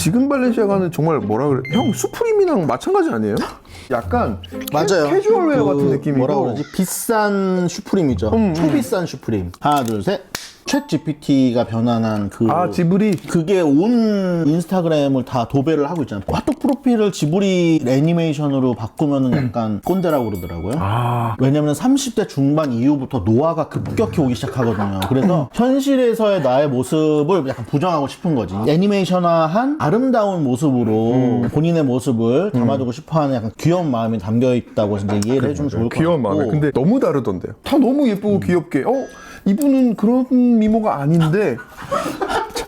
지금 발렌시아가는 정말 뭐라 그래? 형 수프림이랑 마찬가지 아니에요? 약간 맞아요. 캐주얼웨어 같은 느낌이고. 뭐라 그러지? 비싼 슈프림이죠. 초비싼 슈프림. 하나, 둘, 셋. 챗 GPT가 변환한 지브리. 그게 온 인스타그램을 다 도배를 하고 있잖아요. 카톡 프로필을 지브리 애니메이션으로 바꾸면은 약간 꼰대라고 그러더라고요. 왜냐면 30대 중반 이후부터 노화가 급격히 오기 시작하거든요. 그래서 현실에서의 나의 모습을 약간 부정하고 싶은 거지. 애니메이션화한 아름다운 모습으로 본인의 모습을 담아두고 싶어하는 약간 귀여운 마음이 담겨 있다고 이제 이해를 해주면 좋을 것 같고. 귀여운 마음에. 근데 너무 다르던데요. 다 너무 예쁘고 귀엽게. 이분은 그런 미모가 아닌데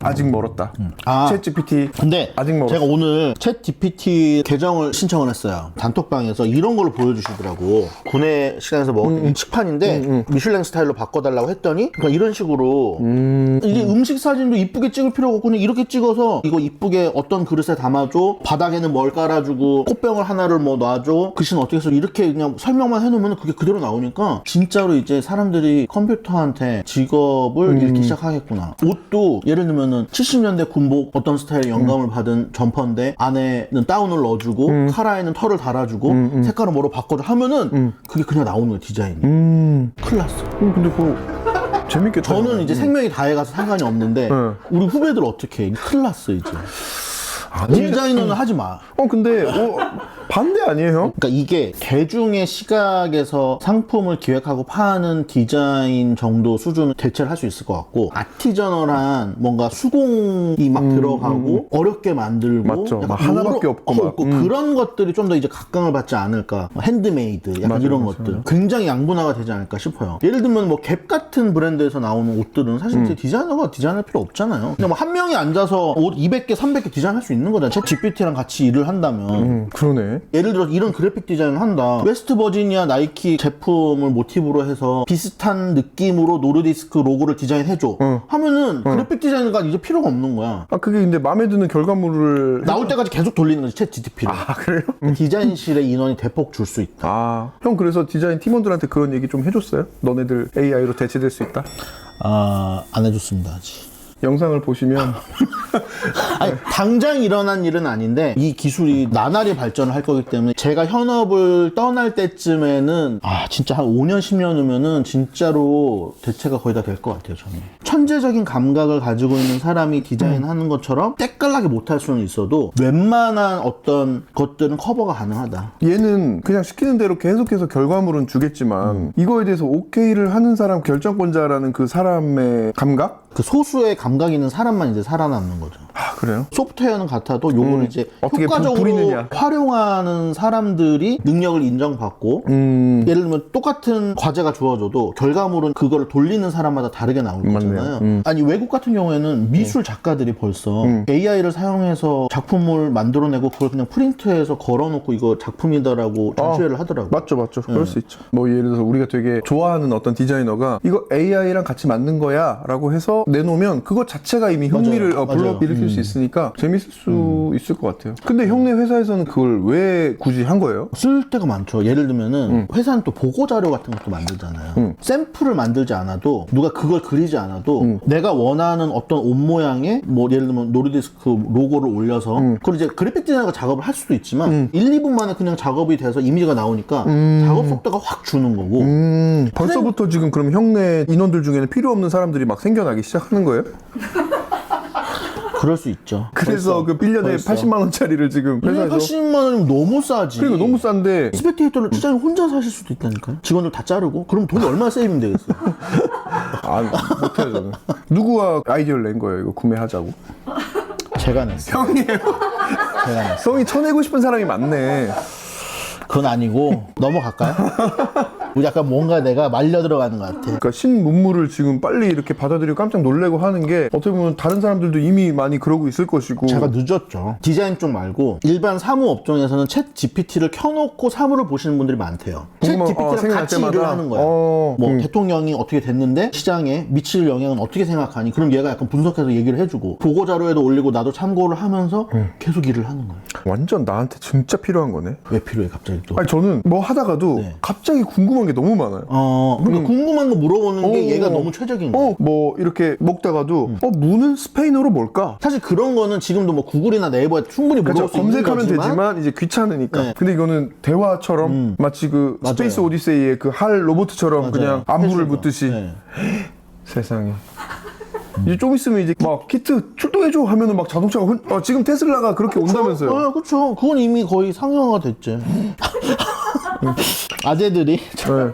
아직 멀었다. 챗 GPT. 근데 아직 멀었어. 제가 오늘 챗 GPT 계정을 신청을 했어요. 단톡방에서 이런 걸 보여주시더라고. 군내 시간에서 먹었던 식판인데 미슐랭 스타일로 바꿔달라고 했더니 그러니까 이런 식으로 이게 음식 사진도 이쁘게 찍을 필요가 없고 그냥 이렇게 찍어서 이거 이쁘게 어떤 그릇에 담아줘, 바닥에는 뭘 깔아주고 꽃병을 하나를 뭐 놔줘, 글씨는 어떻게 해서 이렇게 그냥 설명만 해놓으면 그게 그대로 나오니까 진짜로 이제 사람들이 컴퓨터한테 직업을 잃기 시작하겠구나. 옷도 예를 들면 70년대 군복 어떤 스타일의 영감을 받은 점퍼인데 안에는 다운을 넣어주고 카라에는 털을 달아주고 색깔을 뭐로 바꿔줘 하면은 그게 그냥 나오는 거예요. 디자인이. 큰일 났어. 근데 그거 재밌겠다. 저는 이제 생명이 다해가서 상관이 없는데 우리 후배들 어떻게 해? 큰일 났어 이제. 디자이너는 하지 마. 근데 반대 아니에요, 형? 그러니까 이게 대중의 시각에서 상품을 기획하고 파는 디자인 정도 수준은 대체를 할 수 있을 것 같고 아티저널한 뭔가 수공이 막 들어가고 어렵게 만들고 맞죠. 약간 막 하나밖에 없고 막. 그런 것들이 좀 더 이제 각광을 받지 않을까. 핸드메이드 약간 맞아요, 이런 맞아요. 것들 굉장히 양분화가 되지 않을까 싶어요. 예를 들면 뭐 갭 같은 브랜드에서 나오는 옷들은 사실 이제 디자이너가 디자인할 필요 없잖아요. 그냥 뭐 한 명이 앉아서 옷 200개, 300개 디자인할 수 있는 거잖아요. 챗 GPT랑 같이 일을 한다면. 그러네. 예를 들어 이런 그래픽 디자인을 한다. 웨스트 버지니아 나이키 제품을 모티브로 해서 비슷한 느낌으로 노르디스크 로고를 디자인해줘. 하면은 그래픽 디자이너가 이제 필요가 없는 거야. 그게 근데 마음에 드는 결과물을 나올 때까지 계속 돌리는 거지, 챗 GPT를. 그래요? 디자인실의 인원이 대폭 줄 수 있다. 형 그래서 디자인 팀원들한테 그런 얘기 좀 해줬어요? 너네들 AI로 대체될 수 있다? 안 해줬습니다, 아직. 영상을 보시면 아니, 당장 일어난 일은 아닌데 이 기술이 나날이 발전을 할 거기 때문에 제가 현업을 떠날 때쯤에는 진짜 한 5년 10년 후면은 진짜로 대체가 거의 다 될 것 같아요. 저는 천재적인 감각을 가지고 있는 사람이 디자인하는 것처럼 때깔나게 못할 수는 있어도 웬만한 어떤 것들은 커버가 가능하다. 얘는 그냥 시키는 대로 계속해서 결과물은 주겠지만 이거에 대해서 오케이를 하는 사람, 결정권자라는 그 사람의 감각? 그 소수의 감각 있는 사람만 이제 살아남는 거죠. 그래요? 소프트웨어는 같아도 요거를 이제 어떻게 효과적으로 부리느냐. 활용하는 사람들이 능력을 인정받고 예를 들면 똑같은 과제가 주어져도 결과물은 그거를 돌리는 사람마다 다르게 나올 거잖아요. 아니 외국 같은 경우에는 미술 작가들이 벌써 AI를 사용해서 작품을 만들어내고 그걸 그냥 프린트해서 걸어놓고 이거 작품이다라고 전시회를 하더라고요. 맞죠. 그럴 수 있죠. 뭐 예를 들어서 우리가 되게 좋아하는 어떤 디자이너가 이거 AI랑 같이 만든 거야 라고 해서 내놓으면 그거 자체가 이미 흥미를 불러일으킬 수 있으니까 재밌을 수 있을 것 같아요. 근데 형네 회사에서는 그걸 왜 굳이 한 거예요? 쓸 때가 많죠. 예를 들면은 회사는 또 보고자료 같은 것도 만들잖아요. 샘플을 만들지 않아도 누가 그걸 그리지 않아도 내가 원하는 어떤 옷 모양의 뭐 예를 들면 노르디스크 로고를 올려서 그걸 이제 그래픽 디자이너가 작업을 할 수도 있지만 1, 2분 만에 그냥 작업이 돼서 이미지가 나오니까 작업 속도가 확 주는 거고 벌써부터 지금 그럼 형네 인원들 중에는 필요 없는 사람들이 막 생겨나기 시작하는 거예요? 그럴 수 있죠. 그래서 그 1년에 80만 원짜리를 지금 회사에서 80만 원이면 너무 싸지. 그러니까 너무 싼데 스펙테이터를 디자인 혼자 사실 수도 있다니까요. 직원들 다 자르고 그럼 돈이 얼마나 세이빙 되겠어요. 못해요 저는. 누구가 아이디어를 낸 거예요 이거 구매하자고? 제가 냈어요. 형이에요? 제가 냈어요. 형이 쳐내고 싶은 사람이 많네. 그건 아니고 넘어갈까요? 약간 뭔가 내가 말려 들어가는 것 같아. 그러니까 신문물을 지금 빨리 이렇게 받아들이고 깜짝 놀래고 하는 게 어떻게 보면 다른 사람들도 이미 많이 그러고 있을 것이고 제가 늦었죠. 디자인 쪽 말고 일반 사무 업종에서는 챗 GPT를 켜놓고 사무를 보시는 분들이 많대요. 챗 GPT랑 같이 일을 하는 거야. 뭐 대통령이 어떻게 됐는데 시장에 미칠 영향은 어떻게 생각하니? 그럼 얘가 약간 분석해서 얘기를 해주고 보고자료에도 올리고 나도 참고를 하면서 계속 일을 하는 거예요. 완전 나한테 진짜 필요한 거네. 왜 필요해 갑자기 또? 아니 저는 뭐 하다가도 갑자기 궁금한 궁금한 게 너무 많아요. 그러니까 궁금한 거 물어보는 게 얘가 너무 최적인 거야. 뭐 이렇게 먹다가도 무는 스페인어로 뭘까? 사실 그런 거는 지금도 뭐 구글이나 네이버에 충분히 물어볼 그렇죠. 수 있는 검색하면 거지만 되지만 이제 귀찮으니까. 네. 근데 이거는 대화처럼 마치 그 맞아요. 스페이스 오디세이의 그 할 로봇처럼 그냥 안부를 해주고. 묻듯이. 네. 세상에. 이제 좀 있으면 이제 막 키트 출동해줘 하면은 막 자동차가 지금 테슬라가 그렇게 온다면서요. 그렇죠. 그건 이미 거의 상용화가 됐지. 아재들이 네.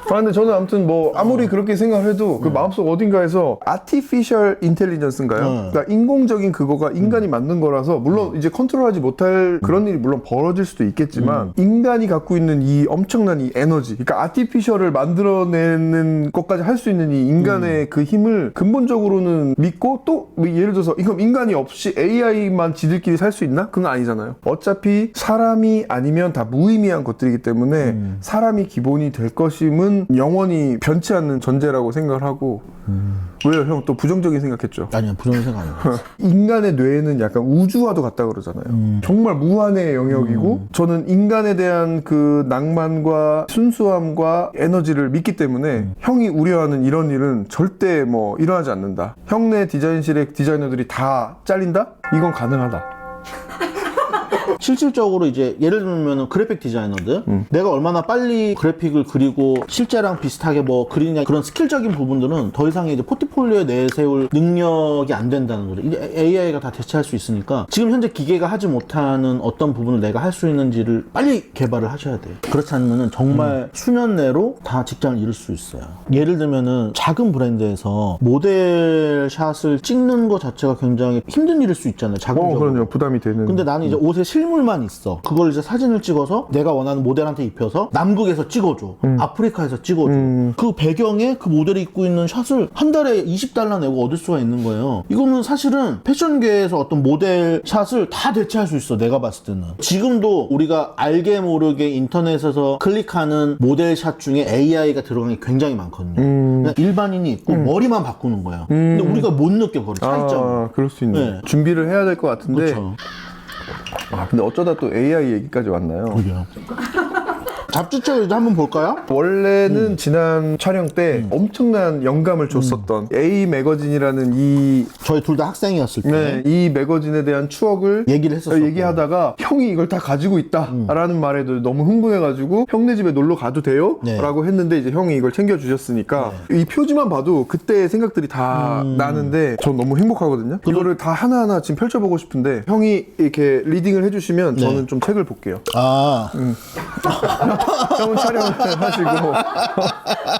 근데 저는 아무튼 뭐 아무리 그렇게 생각을 해도 그 마음속 어딘가에서 아티피셜 인텔리전스인가요? 그러니까 인공적인 그거가 인간이 만든 거라서 물론 이제 컨트롤하지 못할 그런 일이 물론 벌어질 수도 있겠지만 인간이 갖고 있는 이 엄청난 이 에너지, 그러니까 아티피셜을 만들어내는 것까지 할 수 있는 이 인간의 그 힘을 근본적으로는 믿고 또 예를 들어서 이건 인간이 없이 AI만 지들끼리 살 수 있나? 그건 아니잖아요. 어차피 사람이 아니면 다 무의미한 것들이기 때문에 사람이 기본이 될 것임은 영원히 변치 않는 전제라고 생각을 하고. 왜요? 형 또 부정적인 생각했죠? 아니야, 부정적인 생각 아니야. 인간의 뇌는 약간 우주와도 같다 그러잖아요. 정말 무한의 영역이고 저는 인간에 대한 그 낭만과 순수함과 에너지를 믿기 때문에 형이 우려하는 이런 일은 절대 뭐 일어나지 않는다. 형네 디자인실의 디자이너들이 다 잘린다? 이건 가능하다. 실질적으로 이제 예를 들면 그래픽 디자이너들 내가 얼마나 빨리 그래픽을 그리고 실제랑 비슷하게 뭐 그리냐 그런 스킬적인 부분들은 더 이상 이제 포트폴리오에 내세울 능력이 안 된다는 거죠. 이제 AI가 다 대체할 수 있으니까 지금 현재 기계가 하지 못하는 어떤 부분을 내가 할 수 있는지를 빨리 개발을 하셔야 돼요. 그렇지 않으면 정말 수년 내로 다 직장을 잃을 수 있어요. 예를 들면은 작은 브랜드에서 모델샷을 찍는 것 자체가 굉장히 힘든 일일 수 있잖아요. 자금적으로. 그럼요. 부담이 되는. 근데 나는 이제 옷에 실물만 있어. 그걸 이제 사진을 찍어서 내가 원하는 모델한테 입혀서 남극에서 찍어줘. 아프리카에서 찍어줘. 그 배경에 그 모델이 입고 있는 샷을 한 달에 $20 내고 얻을 수가 있는 거예요. 이거는 사실은 패션계에서 어떤 모델 샷을 다 대체할 수 있어. 내가 봤을 때는. 지금도 우리가 알게 모르게 인터넷에서 클릭하는 모델 샷 중에 AI가 들어간 게 굉장히 많거든요. 그냥 일반인이 있고 머리만 바꾸는 거예요. 근데 우리가 못 느껴, 그걸 차이점을. 그럴 수 있네. 네. 준비를 해야 될 것 같은데. 그렇죠. 근데 어쩌다 또 AI 얘기까지 왔나요? 그러게요. 잡지책을 이제 한번 볼까요? 원래는 지난 촬영 때 엄청난 영감을 줬었던 A 매거진이라는 이 저희 둘 다 학생이었을 때 이 매거진에 대한 추억을 얘기를 했었고 얘기하다가 형이 이걸 다 가지고 있다라는 말에도 너무 흥분해가지고 형네 집에 놀러 가도 돼요? 네. 라고 했는데 이제 형이 이걸 챙겨주셨으니까 이 표지만 봐도 그때의 생각들이 다 나는데 전 너무 행복하거든요. 이거를 다 하나하나 지금 펼쳐보고 싶은데 형이 이렇게 리딩을 해주시면 저는 좀 책을 볼게요. 형은 촬영을 하시고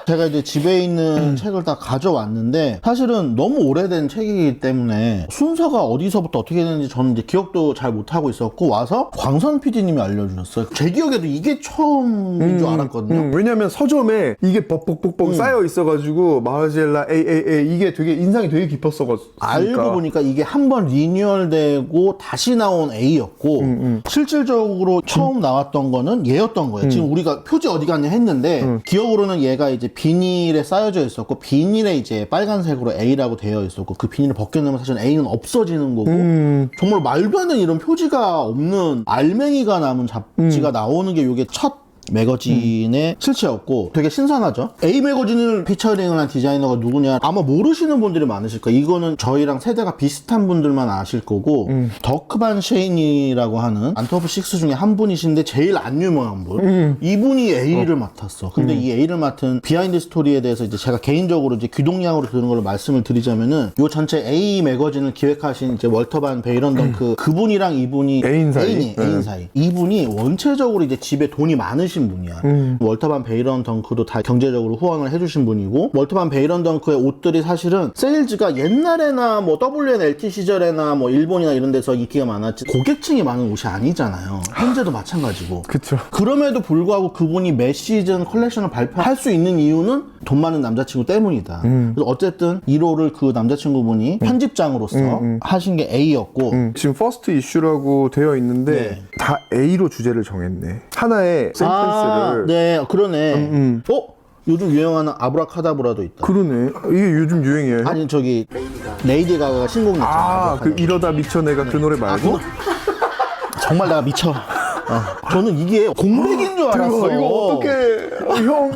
제가 이제 집에 있는 책을 다 가져왔는데 사실은 너무 오래된 책이기 때문에 순서가 어디서부터 어떻게 되는지 저는 이제 기억도 잘 못하고 있었고 와서 광선 PD님이 알려주셨어요. 제 기억에도 이게 처음인 줄 알았거든요. 왜냐면 서점에 이게 뻑뻑뻑뻑 쌓여 있어가지고 마르젤라 AAA 이게 되게 인상이 되게 깊었어가지고 알고 보니까 이게 한 번 리뉴얼되고 다시 나온 A였고 실질적으로 처음 나왔던 거는 얘였던 거예요. 지금 우리가 표지 어디 갔냐 했는데 기억으로는 얘가 이제 비닐에 쌓여져 있었고 비닐에 이제 빨간색으로 A라고 되어 있었고 그 비닐을 벗겨내면 사실 A는 없어지는 거고 정말 말도 안 되는 이런 표지가 없는 알맹이가 남은 잡지가 나오는 게 이게 첫 매거진의 실체였고 되게 신선하죠. A 매거진을 피처링을 한 디자이너가 누구냐 아마 모르시는 분들이 많으실 거예요. 이거는 저희랑 세대가 비슷한 분들만 아실 거고 더크반 셰인이라고 하는 안토프 6 중에 한 분이신데 제일 안 유명한 분 이분이 A를 맡았어. 근데 이 A를 맡은 비하인드 스토리에 대해서 이제 제가 개인적으로 이제 귀동량으로 들은 걸로 말씀을 드리자면은 요 전체 A 매거진을 기획하신 이제 월터반 베이런 덩크 그분이랑 이분이 애인 사이. 애인 사이. 이분이 원체적으로 이제 집에 돈이 많으신 분이야. 월터반 베이런 덩크도 다 경제적으로 후원을 해주신 분이고 월터반 베이런 덩크의 옷들이 사실은 세일즈가 옛날에나 뭐 WNLT 시절에나 뭐 일본이나 이런 데서 인기가 많았지 고객층이 많은 옷이 아니잖아요. 현재도 마찬가지고. 그쵸. 그럼에도 불구하고 그분이 매 시즌 컬렉션을 발표할 수 있는 이유는 돈 많은 남자친구 때문이다. 그래서 어쨌든 1호를 그 남자친구분이 편집장으로서 하신 게 A였고 지금 퍼스트 이슈라고 되어 있는데 네. 다 A로 주제를 정했네. 하나의 센텐스를 네, 그러네. 요즘 유행하는 아브라카다브라도 있다. 그러네. 이게 요즘 유행이에요. 아니 저기 레이디 가가가 신곡냈잖아. 그 이러다 미쳐 내가 그 노래 말고? 정말 내가 미쳐. 저는 이게 공백인 줄 알았어. 이거 어떻게 형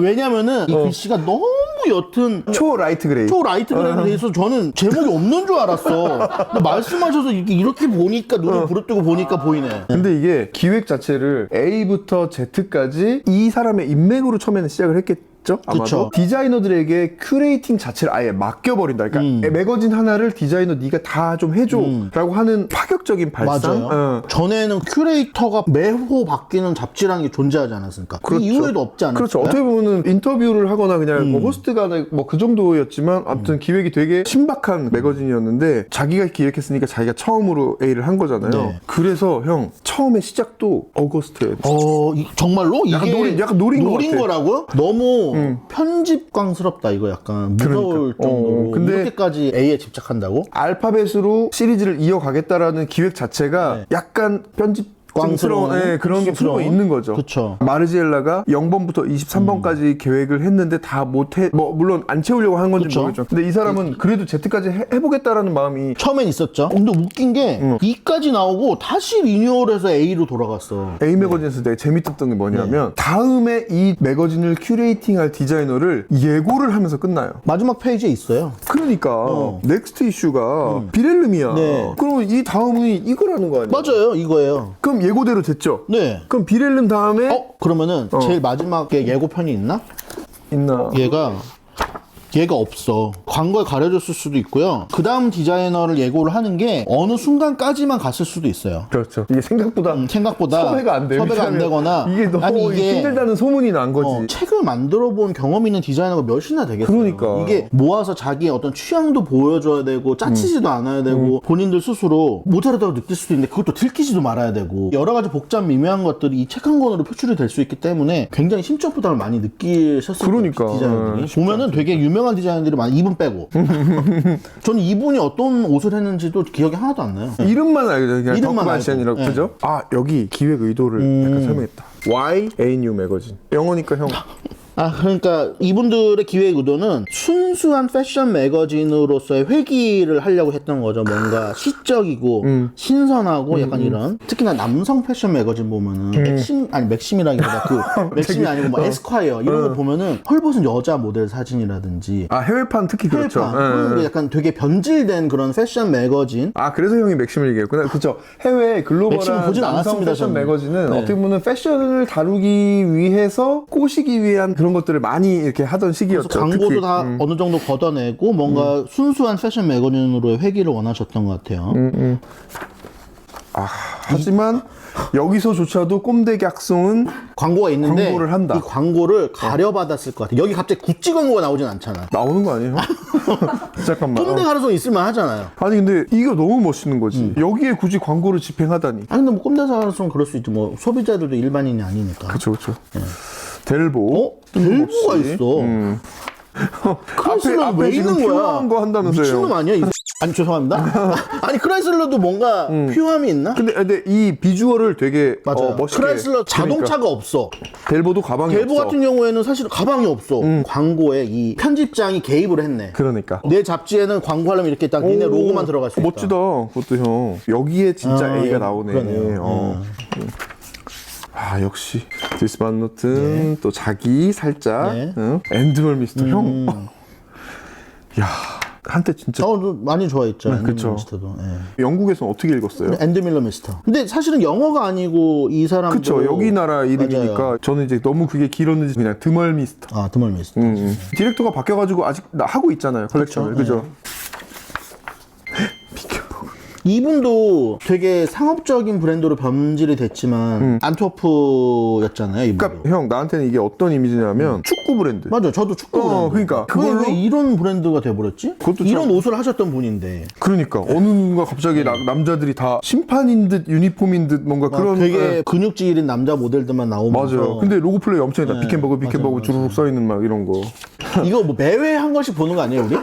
왜냐면은 이 글씨가 너무 옅은 초 라이트 그레이. 초 라이트 그레이로 돼 있어서 저는 제목이 없는 줄 알았어. 근데 말씀하셔서 이렇게 보니까 눈을 부릅뜨고 보니까 보이네. 근데 이게 기획 자체를 A부터 Z까지 이 사람의 인맥으로 처음에는 시작을 했겠죠? 아마도 그쵸. 디자이너들에게 큐레이팅 자체를 아예 맡겨버린다. 그러니까 매거진 하나를 디자이너 네가 다 좀 해줘 라고 하는 파격적인 발상. 맞아요. 전에는 큐레이터가 매호 바뀌는 잡지라는 게 존재하지 않았습니까? 그 이후에도 없지 않았어요? 그렇죠. 어떻게 보면은 인터뷰를 하거나 그냥 뭐 호스트가 뭐 그 정도였지만 아무튼 기획이 되게 신박한 매거진이었는데 자기가 기획했으니까 자기가 처음으로 A를 한 거잖아요. 네. 그래서 형 처음에 시작도 어거스트에 정말로? 약간 이게 약간 노린 것 같아. 거라고요? 너무 편집광스럽다 이거 약간 무서울 그러니까. 정도로 근데 이렇게까지 A에 집착한다고? 알파벳으로 시리즈를 이어가겠다라는 기획 자체가 약간 편집광스러운 그런 게 풀고 있는 거죠. 그쵸. 마르지엘라가 0번부터 23번까지 계획을 했는데 다 못해, 뭐 물론 안 채우려고 한 건지 그쵸. 모르겠죠. 근데 이 사람은 그래도 Z까지 해보겠다라는 마음이 처음엔 있었죠. 근데 웃긴 게 E까지 나오고 다시 리뉴얼해서 A로 돌아갔어. A 매거진에서 되게 재밌었던 게 뭐냐면 다음에 이 매거진을 큐레이팅할 디자이너를 예고를 하면서 끝나요. 마지막 페이지에 있어요. 그러니까 넥스트 이슈가 비렐름이야. 네. 그러면 이 다음이 이거라는 거 아니야? 맞아요. 이거예요. 그럼 예고대로 됐죠? 네. 그럼 비렐름 다음에 그러면은 제일 마지막에 예고편이 있나? 있나? 얘가 없어. 광고에 가려졌을 수도 있고요. 그 다음 디자이너를 예고를 하는 게 어느 순간까지만 갔을 수도 있어요. 그렇죠. 이게 생각보다 섭외가 안 돼. 섭외가 안 되거나 이게 너무 힘들다는 소문이 난 거지. 책을 만들어 본 경험 있는 디자이너가 몇이나 되겠어요. 그러니까. 이게 모아서 자기의 어떤 취향도 보여줘야 되고 짜치지도 않아야 되고 본인들 스스로 모자르다고 느낄 수도 있는데 그것도 들키지도 말아야 되고 여러 가지 복잡 미묘한 것들이 이 책 한 권으로 표출이 될 수 있기 때문에 굉장히 심적 부담을 많이 느끼셨을 그러니까. 거예요. 디자이너들이. 보면은 되게 유명한 디자이너들이 많이 이분 빼고 저는 이분이 어떤 옷을 했는지도 기억이 하나도 안 나요. 이름만 알죠. 그냥 이름만 덕후만시안이라고 알고. 그죠? 아 여기 기획 의도를 약간 설명했다. Why A New Magazine? 영어니까 형. 그러니까 이분들의 기획 의도는 순수한 패션 매거진으로서의 회귀를 하려고 했던 거죠. 뭔가 시적이고 신선하고 약간 이런. 특히나 남성 패션 매거진 보면은 맥심이라기보다 맥심이 아니고 뭐 에스콰이어 이런 거 보면은 헐벗은 여자 모델 사진이라든지 해외판 특히 그렇죠. 그런 게 약간 되게 변질된 그런 패션 매거진. 그래서 형이 맥심을 얘기했구나. 그렇죠. 해외 글로벌한 맥심은 보진 남성 않았습니다, 패션 저는. 매거진은 네. 어떻게 보면 패션을 다루기 위해서 꼬시기 위한 그런 것들을 많이 이렇게 하던 시기였죠. 그래서 광고도 특히. 다 어느 정도 걷어내고 뭔가 순수한 패션 매거진으로의 회귀를 원하셨던 것 같아요. 하지만 여기서조차도 꼼대 약송은 광고가 있는데 광고를 한다. 이 광고를 가려받았을 것 같아요. 여기 갑자기 구찌 광고가 나오진 않잖아. 나오는 거 아니에요? 잠깐만. 꼼대 가능성 있을만 하잖아요. 아니 근데 이거 너무 멋있는 거지. 여기에 굳이 광고를 집행하다니. 근데 뭐 꼼대 가능성 그럴 수 있지. 뭐 소비자들도 일반인이 아니니까. 그렇죠. 델보. 델보가 있어. 크라이슬러 왜 지금 있는 거야? 퓨어한 거 한다면서요. 미친놈 아니야? 아니 죄송합니다. 아니 크라이슬러도 뭔가 퓨어함이 있나? 근데 이 비주얼을 되게 맞아요. 멋있게. 크라이슬러 자동차가 그러니까. 없어. 델보도 가방이 델보 없어. 같은 경우에는 사실 가방이 없어. 광고에 이 편집장이 개입을 했네. 그러니까. 내 잡지에는 광고하려면 이렇게 딱 니네 로고만 들어갈 수 있다. 멋지다. 그것도 형. 여기에 진짜 A가 나오네. 그러네요. 역시 디스반노튼 또 자기 살짝 네. 엔드멀 미스터 형. 야 한때 진짜 저도 많이 좋아했죠. 앤드 그쵸. 밀러 미스터도. 예. 영국에서는 어떻게 읽었어요? 앤드 밀러 미스터. 근데 사실은 영어가 아니고 이 사람도 그쵸. 여기 나라 이름이니까 맞아요. 저는 이제 너무 그게 길었는지 그냥 드멀 미스터. 드멀 미스터. 디렉터가 바뀌어가지고 아직 하고 있잖아요. 컬렉션을. 그죠? 이분도 되게 상업적인 브랜드로 변질이 됐지만 안토프였잖아요. 이분도. 그러니까 형 나한테는 이게 어떤 이미지냐면 축구 브랜드. 맞아, 저도 축구 브랜드. 그러니까 그게 그걸로 왜 이런 브랜드가 돼버렸지? 그것도 이런 참- 옷을 하셨던 분인데 그러니까 어느 누가 갑자기 남자들이 다 심판인 듯 유니폼인 듯 뭔가 그런 되게 근육질인 남자 모델들만 나오면서 맞아요. 근데 로고 플레이 엄청 있다. 비켄버그 맞아요. 주르륵 써 있는 막 이런 거. 이거 뭐 매회 한 번씩 보는 거 아니에요, 우리? 네.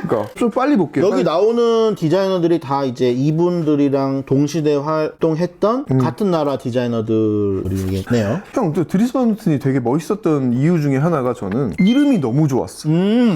그러니까 좀 빨리 볼게요. 여기 빨리. 나오는 디자이너들이 다 이제 이분들이랑 동시대 활동했던 같은 나라 디자이너들이겠네요. 형, 또 드리스 반노튼이 되게 멋있었던 이유 중에 하나가 저는 이름이 너무 좋았어.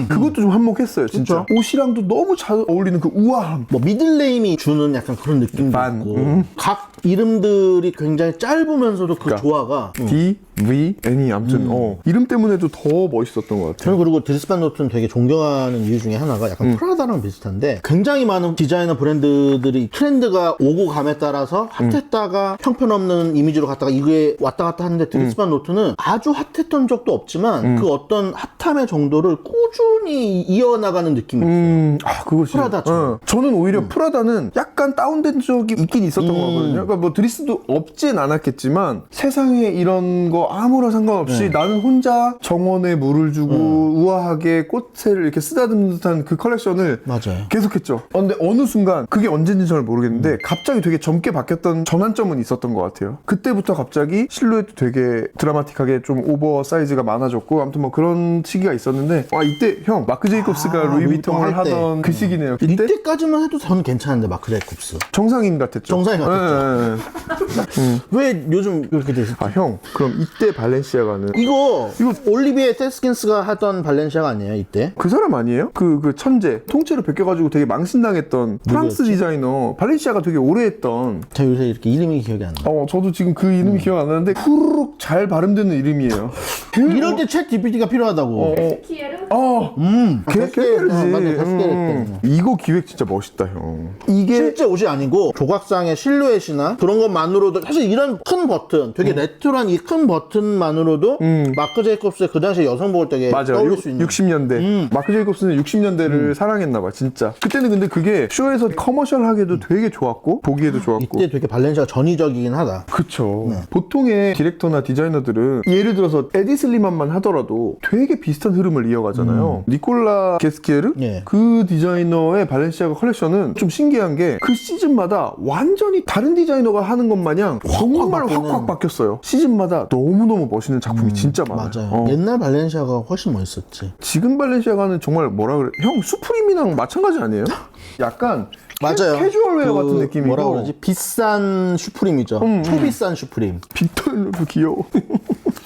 그것도 좀 한몫했어요, 진짜. 그쵸. 옷이랑도 너무 잘 어울리는 그 우아함. 뭐 미들네임이 주는 약간 그런 느낌도 반. 있고 각 이름들이 굉장히 짧으면서도 그 그러니까. 조화가 D, V, N이 아무튼 이름 때문에도 더 멋있었던 것 같아요. 저는 그리고 드리스반 노트는 되게 존경하는 이유 중에 하나가 약간 프라다랑 비슷한데 굉장히 많은 디자이너 브랜드들이 트렌드가 오고 감에 따라서 핫했다가 형편없는 이미지로 갔다가 이게 왔다 갔다 하는데 드리스반 노트는 아주 핫했던 적도 없지만 그 어떤 핫함의 정도를 꾸준히 이어나가는 느낌이 있어요. 아, 그것이. 프라다처럼. 저는 오히려 프라다는 약간 다운된 적이 있긴 있었던 거거든요. 그러니까 뭐 드리스도 없진 않았겠지만 세상에 이런 거 아무런 상관없이 나는 혼자 정원에 물을 주고 우아하게 꽃을 이렇게 쓰다듬는 듯한 그 컬렉션을 맞아요. 계속했죠. 근데 어느 순간 그게 언제인지 잘 모르겠는데 갑자기 되게 젊게 바뀌었던 전환점은 있었던 것 같아요. 그때부터 갑자기 실루엣도 되게 드라마틱하게 좀 오버 사이즈가 많아졌고 아무튼 뭐 그런 시기가 있었는데 이때 형 마크 제이콥스가 루이비통을 할 때. 하던 그 시기네요. 이때 이때까지만 해도 저는 괜찮은데 마크 제이콥스 정상인 같았죠. 정상인 같았죠. 예, 예. 왜 요즘 그렇게 됐어? 형 그럼 이때 발렌시아가는 이거 올리비에 테스킨스가 하던 발렌시아가 아니에요 이때? 그 사람 아니에요? 그 천재 통째로 베껴가지고 되게 망신당했던 프랑스 디자이너 발렌시아가 되게 오래 했던 저 요새 이렇게 이름이 기억이 안 나. 저도 지금 그 이름이 기억 안 나는데 후루룩 잘 발음되는 이름이에요. 이럴 때 챗 GPT가 필요하다고. 키에르? 개개르지. 이거 기획 진짜 멋있다 형. 이게 실제 옷이 아니고 조각상의 실루엣이나 그런 것만으로도 사실 이런 큰 버튼, 되게 레트로한 이 큰 버튼만으로도 마크 제이콥스의 그 당시 여성복을 되게 맞아. 떠올릴 수 있는. 60년대. 마크 제이콥스는 60년대를 사랑했나봐, 진짜. 그때는 근데 그게 쇼에서 커머셜하게도 되게 좋았고, 보기에도 좋았고. 이때 되게 발렌시아가 전위적이긴 하다. 그쵸. 보통의 디렉터나 디자이너들은 예를 들어서 에디 슬리만만 하더라도 되게 비슷한 흐름을 이어가잖아요. 니콜라 게스키에르? 예. 그 디자이너의 발렌시아가 컬렉션은 좀 신기한 게 그 시즌마다 완전히 다른 디자이너가 하는 것 마냥 정말 바뀌는. 확확 바뀌었어요. 시즌마다 너무너무 멋있는 작품이 진짜 많아요. 맞아요. 옛날 발렌시아가 훨씬 멋있었지. 지금 발렌시아가는 정말 뭐라 그래? 형 수프림이랑 마찬가지 아니에요? 약간 맞아요. 캐주얼웨어 같은 느낌이고. 뭐라 그러지? 비싼 슈프림이죠. 초비싼 슈프림. 빅터일로도 귀여워.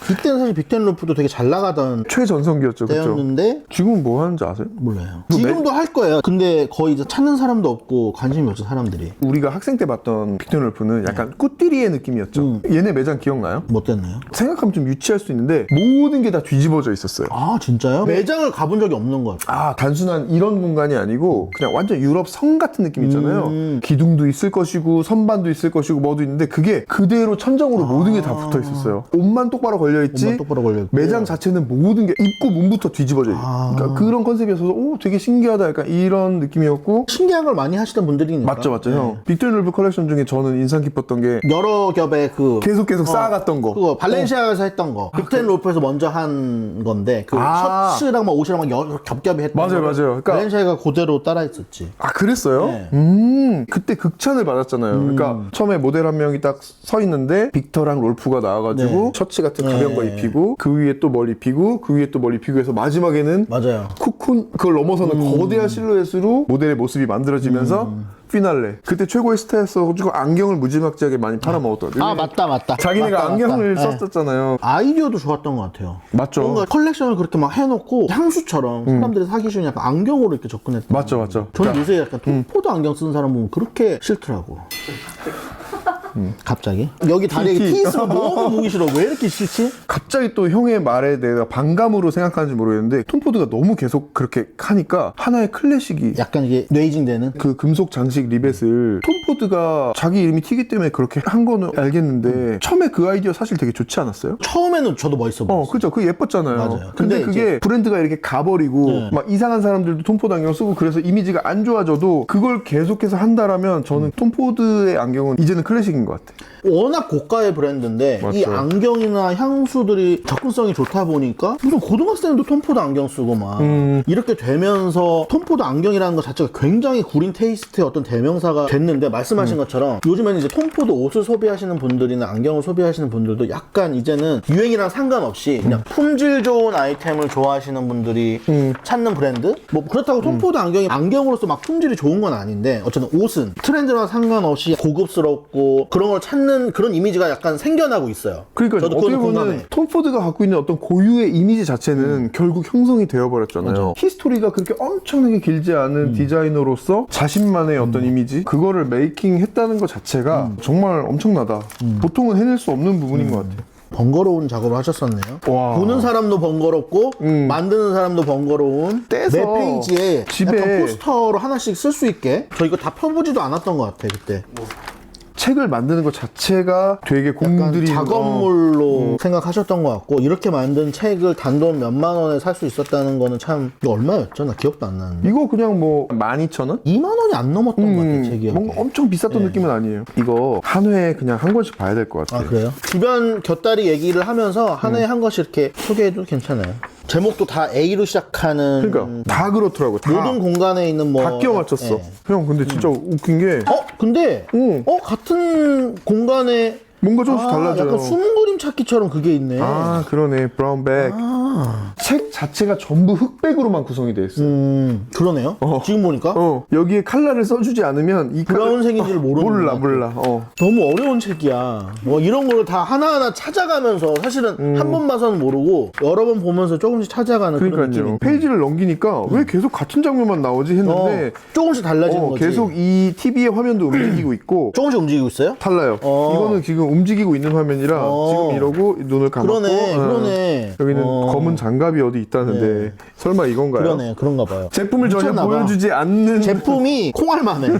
이때는 사실 빅텐루프도 되게 잘 나가던 최전성기였죠, 그쵸? 때였는데 지금은 뭐 하는지 아세요? 몰라요. 지금도 할 거예요. 근데 거의 이제 찾는 사람도 없고 관심이 없어 사람들이. 우리가 학생 때 봤던 빅텐롤프는 약간 꾸띠리의 느낌이었죠. 얘네 매장 기억나요? 뭐 됐나요? 생각하면 좀 유치할 수 있는데 모든 게 다 뒤집어져 있었어요. 아 진짜요? 매장을 가본 적이 없는 것 같아요. 단순한 이런 공간이 아니고 그냥 완전 유럽 성 같은 느낌 있잖아요. 기둥도 있을 것이고 선반도 있을 것이고 뭐도 있는데 그게 그대로 천정으로 모든 게 다 붙어 있었어요. 옷만 똑바로 걸려 있지. 옷만 똑바로 걸려 있고. 매장 자체는 모든 게 입구 문부터 뒤집어져 있고. 그러니까 그런 컨셉이어서 되게 신기하다. 약간 이런 느낌이었고. 신기한 걸 많이 하시던 분들이니까. 맞죠. 형. 빅텐롤프 컬렉션 중에 저는 인상 깊었던 게 여러 겹의 그 계속 쌓아갔던 거. 그거 발렌시아에서 했던 거. 빅텐루프에서 먼저 한 건데 그 셔츠랑 막 옷이랑 막 여러 겹겹이 했던 맞아요, 거를 맞아요. 그러니까 발렌시아가 그대로 따라했었지. 그랬어요? 네. 그때 극찬을 받았잖아요. 그러니까 처음에 모델 한 명이 딱 서 있는데 빅터랑 롤프가 나와가지고 네. 셔츠 같은 가벼운 거 입히고 그 위에 또 뭘 입히고 그 위에 또 뭘 입히고 해서 마지막에는 맞아요. 쿠쿤 그걸 넘어서는 거대한 실루엣으로 모델의 모습이 만들어지면서 피날레. 그때 최고의 스타였어가지고 안경을 무지막지하게 많이 팔아먹었거든요. 아 맞다. 자기네가 맞다, 안경을 맞다. 썼었잖아요. 아이디어도 좋았던 것 같아요. 맞죠. 뭔가 컬렉션을 그렇게 막 해놓고 향수처럼 사람들이 사기 쉬운 약간 안경으로 이렇게 접근했던. 맞죠. 저는 그러니까 요새 약간 톰포드 안경 쓰는 사람 보면 그렇게 싫더라고. 갑자기? 여기 다리에 티 있으면 너무 보기 싫어. 왜 이렇게 싫지? 갑자기 또 형의 말에 내가 반감으로 생각하는지 모르겠는데 톰포드가 너무 계속 그렇게 하니까 하나의 클래식이 약간 이게 뇌이징 되는? 그 금속 장식 리벳을 톰포드가 자기 이름이 튀기 때문에 그렇게 한 거는 알겠는데 처음에 그 아이디어 사실 되게 좋지 않았어요? 처음에는 저도 멋있어 보였어요. 그죠. 그게 예뻤잖아요. 맞아요. 근데 근데 그게 이제- 브랜드가 이렇게 가버리고 막 이상한 사람들도 톰포드 안경 쓰고 그래서 이미지가 안 좋아져도 그걸 계속해서 한다라면 저는 톰포드의 안경은 이제는 클래식인 것 같아. 워낙 고가의 브랜드인데 이 맞죠. 안경이나 향수들이 접근성이 좋다 보니까 무슨 고등학생도 톰포드 안경 쓰고 막 이렇게 되면서 톰포드 안경이라는 것 자체가 굉장히 구린 테이스트의 어떤 대명사가 됐는데 말씀하신 것처럼 요즘에는 이제 톰포드 옷을 소비하시는 분들이나 안경을 소비하시는 분들도 약간 이제는 유행이랑 상관없이 그냥 품질 좋은 아이템을 좋아하시는 분들이 찾는 브랜드? 뭐 그렇다고 톰포드 안경이 안경으로서 막 품질이 좋은 건 아닌데 어쨌든 옷은 트렌드랑 상관없이 고급스럽고 그런 걸 찾는 사실은 그런 이미지가 약간 생겨나고 있어요. 그러니까 저도 어떻게 그거는 보면 공감해. 톰 포드가 갖고 있는 어떤 고유의 이미지 자체는 결국 형성이 되어버렸잖아요. 맞아요. 히스토리가 그렇게 엄청나게 길지 않은 디자이너로서 자신만의 어떤 이미지 그거를 메이킹했다는 것 자체가 정말 엄청나다. 보통은 해낼 수 없는 부분인 것 같아요. 번거로운 작업을 하셨었네요. 와. 보는 사람도 번거롭고 만드는 사람도 번거로운 떼서 매 페이지에 집에 약간 포스터로 하나씩 쓸 수 있게 저 이거 다 펴보지도 않았던 것 같아 그때. 책을 만드는 것 자체가 되게 약간 공들인 작업물로 생각하셨던 것 같고 이렇게 만든 책을 단돈 몇만 원에 살 수 있었다는 거는 참 이거 얼마였죠? 나 기억도 안 나는데 이거 그냥 뭐 12,000원? 2만 원이 안 넘었던 것 같아 책이. 뭔가 엄청 비쌌던 느낌은 아니에요. 이거 한 회에 그냥 한 권씩 봐야 될 것 같아요. 아 그래요? 주변 곁다리 얘기를 하면서 한 해에 한 권씩 이렇게 소개해도 괜찮아요. 제목도 다 A로 시작하는 그러니까 다 그렇더라고. 다. 모든 공간에 있는 뭐 다 끼워 맞췄어. 예. 형 근데 진짜 웃긴 게 근데 같은 공간에 뭔가 조금씩 달라져요. 약간 숨은 그림 찾기처럼 그게 있네. 아 그러네. 브라운백. 책 자체가 전부 흑백으로만 구성이 되어 있어요. 그러네요. 지금 보니까 여기에 칼라를 써주지 않으면 이 브라운색인지를 모르는 것 몰라. 너무 어려운 책이야. 뭐 이런 거를 다 하나하나 찾아가면서 사실은 한 번 봐서는 모르고 여러 번 보면서 조금씩 찾아가는 그런 그러니까요. 느낌이. 페이지를 넘기니까 왜 계속 같은 장면만 나오지 했는데 조금씩 달라지는 거지. 계속 이 TV의 화면도 움직이고 있고 조금씩 움직이고 있어요? 달라요. 이거는 지금 움직이고 있는 화면이라 지금 이러고 눈을 감았고 그러네. 여기는 검은 장갑이 어디 있다는데 설마 이건가요? 그러네. 그런가 봐요. 제품을 전혀 미쳤나 봐. 보여주지 않는 제품이 콩알만해.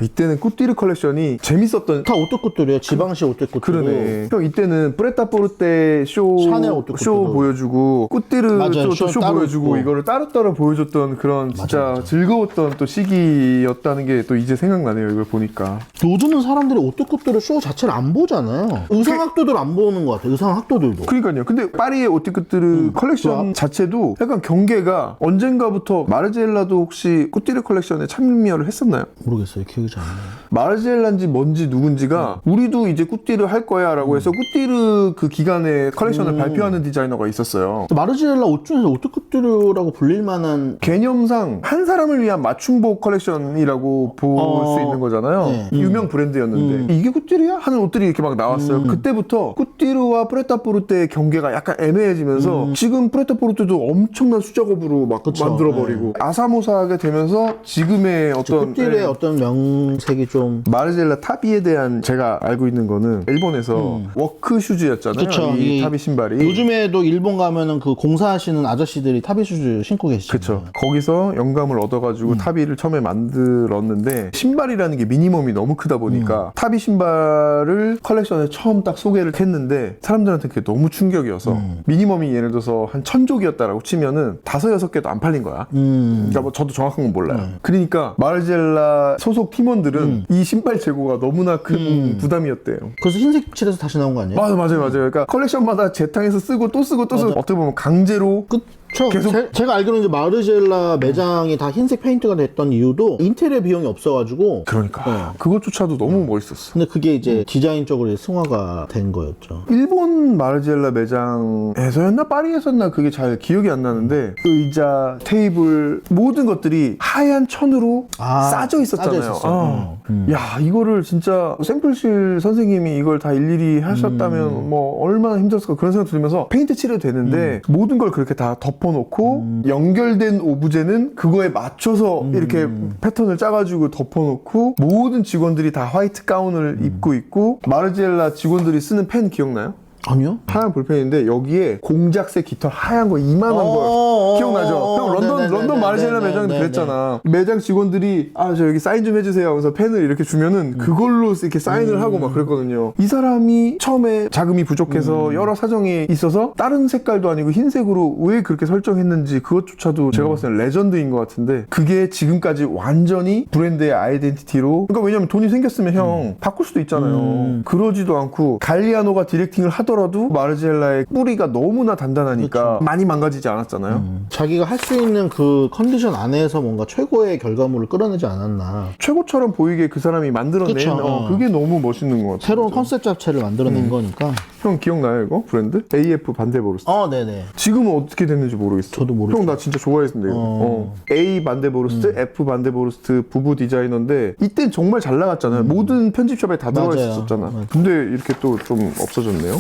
이때는 꾸띠르 컬렉션이 재밌었던 다 오뚜꾸뚜리에요. 지방시 오뚜꾸뚜리. 그러네. 형 이때는 프레타포르테 샤넬 오뚜꾸뚜리. 쇼 보여주고 꾸띠르 맞아요. 쇼 쇼 따로 보여주고 있고. 이거를 따로따로 보여줬던 그런 진짜 즐거웠던 또 시기였다는 게 또 이제 생각나네요. 이걸 보니까. 요즘은 사람들이 오뚜꾸뚜리 쇼 자체를 안 보잖아요. 의상학도들 안 보는 것 같아요. 의상학도들도. 그러니까요. 근데 파리의 오티크뜨르 컬렉션 자체도 약간 경계가 언젠가부터 마르지엘라도 혹시 꾸띠르 컬렉션에 참여를 했었나요? 모르겠어요. 기억이 잘 안 나요. 마르지엘라인지 뭔지 누군지가 우리도 이제 꾸띠르 할 거야 라고 해서 꾸띠르 그 기간에 컬렉션을 발표하는 디자이너가 있었어요. 마르지엘라 옷 중에서 오뚜꾸뚜리라고 불릴 만한 개념상 한 사람을 위한 맞춤복 컬렉션이라고 볼 수 있는 거잖아요. 네. 유명 브랜드였는데 이게 꾸띠르야? 하는 옷들이 이렇게 막 나왔어요. 그때부터 꾸띠르와 프레타포르테의 경계가 약간 애매해지면서 지금 프레타포르테도 엄청난 수작업으로 막 그쵸. 만들어버리고 아사모사하게 되면서 지금의 어떤 꾸띠르의 어떤 명색이 좀 마르젤라 타비에 대한 제가 알고 있는 거는 일본에서 워크 슈즈였잖아요. 그쵸. 이 타비 신발이. 요즘에도 일본 가면은 그 공사하시는 아저씨들이 타비 슈즈 신고 계시잖아요. 그쵸. 거기서 영감을 얻어가지고 타비를 처음에 만들었는데 신발이라는 게 미니멈이 너무 크다 보니까 타비 신발을 컬렉션에 처음 딱 소개를 했는데 사람들한테 그게 너무 충격이어서 미니멈이 예를 들어서 한 1000족이었다라고 치면은 5-6개도 안 팔린 거야. 그러니까 뭐 저도 정확한 건 몰라요. 그러니까 마르젤라 소속 팀원들은 이 신발 재고가 너무나 큰 부담이었대요. 그래서 흰색 칠해서 다시 나온 거 아니에요? 맞아요. 그러니까 컬렉션마다 재탕해서 쓰고 또 쓰고 또 쓰고 어떻게 보면 강제로 그쵸. 계속- 제가 알기로는 이제 마르젤라 매장이 다 흰색 페인트가 됐던 이유도 인테리어 비용이 없어가지고. 그러니까 그것조차도 너무 멋있었어. 근데 그게 이제 디자인적으로 이제 승화가 된 거였죠. 일본 마르지엘라 매장에서였나 파리에서였나 그게 잘 기억이 안 나는데 의자, 테이블 모든 것들이 하얀 천으로 싸져 있었잖아요. 싸져 있었어요. 야 이거를 진짜 샘플실 선생님이 이걸 다 일일이 하셨다면 뭐 얼마나 힘들었을까 그런 생각 들면서 페인트 칠해도 되는데 모든 걸 그렇게 다 덮어놓고 연결된 오브제는 그거에 맞춰서 이렇게 패턴을 짜가지고 덮어놓고 모든 직원들이 다 화이트 가운을 입고 있고 마르지엘라 직원들이 쓰는 펜 기억나요? 아니요? 하얀 볼펜인데 여기에 공작색 깃털 하얀 거 이만한 거 기억나죠? 형 런던 마르지엘라 매장도 그랬잖아. 매장 직원들이 저 여기 사인 좀 해주세요 하면서 펜을 이렇게 주면은 그걸로 이렇게 사인을 하고 막 그랬거든요. 이 사람이 처음에 자금이 부족해서 여러 사정이 있어서 다른 색깔도 아니고 흰색으로 왜 그렇게 설정했는지 그것조차도 제가 봤을 땐 레전드인 것 같은데 그게 지금까지 완전히 브랜드의 아이덴티티로 그러니까 왜냐면 돈이 생겼으면 형 바꿀 수도 있잖아요. 그러지도 않고 갈리아노가 디렉팅을 하더라도 마르지엘라의 뿌리가 너무나 단단하니까 많이 망가지지 않았잖아요. 자기가 할 수 있는 그 컨디션 안에서 뭔가 최고의 결과물을 끌어내지 않았나. 최고처럼 보이게 그 사람이 만들어낸 그쵸. 그게 너무 멋있는 것 같아요. 새로운 컨셉 자체를 만들어낸 거니까. 형 기억나요 이거 브랜드? AF 반데보르스트. 네네. 지금은 어떻게 됐는지 모르겠어. 저도 모르겠어요. 형 나 진짜 좋아했는데 이거. A 반데보르스트, F 반데보르스트 부부 디자이너인데 이땐 정말 잘 나갔잖아요. 모든 편집샵에 다 들어가 맞아요. 있었잖아. 맞아요. 근데 이렇게 또 좀 없어졌네요.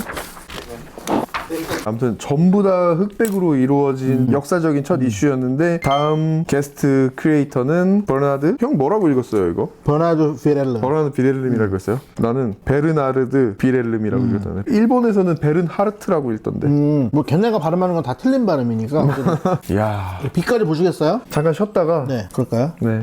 아무튼 전부 다 흑백으로 이루어진 역사적인 첫 이슈였는데 다음 게스트 크리에이터는 버나드. 형 뭐라고 읽었어요 이거? 버나드 피렐름. 버나드 비렐름이라고 했어요? 나는 베르나르드 비렐름이라고 읽었잖아요. 일본에서는 베른하르트라고 읽던데. 뭐 걔네가 발음하는 건 다 틀린 발음이니까. 이야. 빛깔이 보시겠어요? 잠깐 쉬었다가 네, 그럴까요? 네.